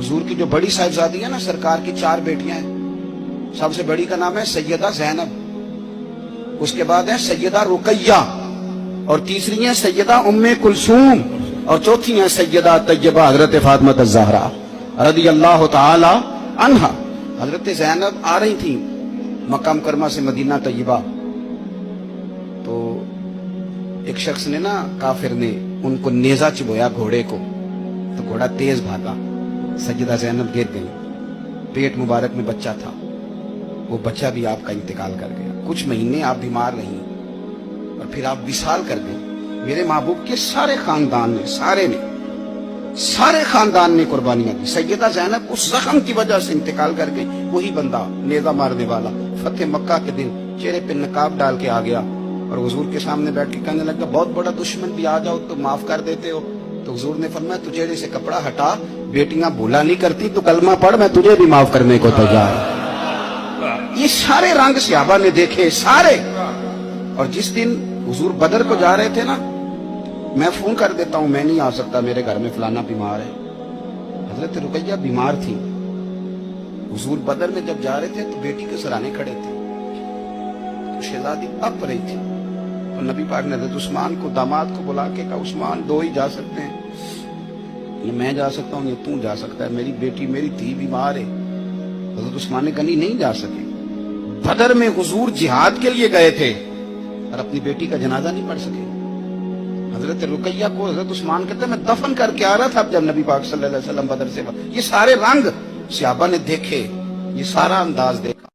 हुजूर की जो बड़ी साहिबजादी है ना, सरकार की 4 बेटियां हैं। सबसे बड़ी का नाम है सैयदा ज़ैनब, उसके बाद है सैयदा रुकैया, और तीसरी है सैयदा उम्मे कुलसूम, और चौथी है सैयदा तैयबा हजरत फातिमा ज़हरा रदी अल्लाह ताला अन्हा। हजरत ज़ैनब आ रही थी मक्का मुकरमा से मदीना तैयबा, तो एक शख्स ने ना, काफिर ने उनको नेजा चुबोया घोड़े को, तो घोड़ा तेज भागा, सैयदा ज़ैनब गिर गई, पेट मुबारक में बच्चा था, वो बच्चा भी आपका इंतकाल कर गया। कुछ महीने आप बीमार रही और फिर आप विसाल कर गई। मेरे महबूब के सारे खानदान ने, सारे खानदान ने कुर्बानियां दी। सैयदा ज़ैनब उस जख्म की वजह से इंतकाल कर गई। वही बंदा नेजा मारने वाला फतेह मक्का के दिन चेहरे पे नकाब डाल के आ गया और हुजूर के सामने बैठ के कहने लगा, बहुत बड़ा दुश्मन भी आ जाओ तो माफ कर देते हो। तो हुजूर ने फरमाया, तू चेहरे से कपड़ा हटा, बेटियां भूला नहीं करती, तो कलमा पढ़, मैं तुझे भी माफ करने को तैयार। ये सारे रंग सहाबा ने देखे, सारे। और जिस दिन हुजूर बदर को जा रहे थे ना, मैं फोन कर देता हूं, मैं नहीं आ सकता, मेरे घर में फलाना बीमार है। हजरत रुकैया बीमार थी। हुजूर बदर में जब जा रहे थे तो बेटी के सराहने खड़े थे, तो शहजादी अप रही थी, तो नबी पाक ने हजरत उस्मान को, दामाद को बुला के कहा, उस्मान 2 ही जा सकते हैं, ये मैं जा सकता हूँ, ये तू जा सकता है, मेरी बेटी, मेरी धी बीमार है। हजरत उस्मान ने कहा, नहीं जा सके। बदर में हुजूर जिहाद के लिए गए थे और अपनी बेटी का जनाजा नहीं पढ़ सके। हजरत रुकैया को हजरत उस्मान कहते, मैं दफन करके आ रहा था जब नबी पाक सल्लल्लाहु अलैहि वसल्लम बदर से। ये सारे रंग सहाबा ने देखे, ये सारा अंदाज देखा।